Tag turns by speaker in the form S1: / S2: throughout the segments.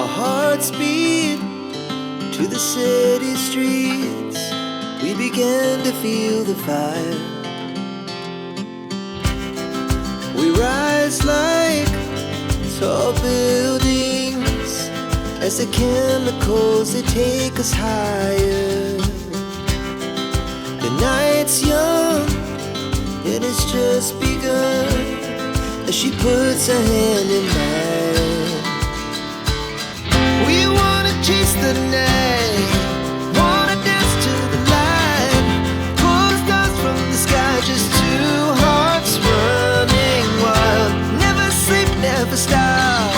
S1: Our hearts beat to the city streets. We began to feel the fire. We rise like tall buildings as the chemicals, they take us higher. The night's young, it has just begun, as she puts her hand in mine. We wanna chase the night, wanna dance to the light, pull the stars from the sky, just two hearts running wild. Never sleep, never stop,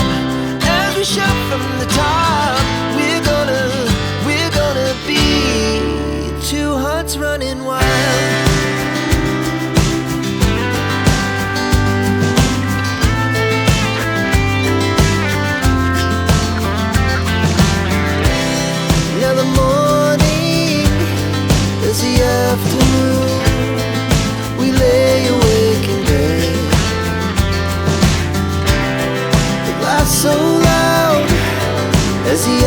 S1: as we shout from the top. We're gonna be two hearts running wild. Now the morning is the afternoon. We lay awake in bed. The laughs so loud as the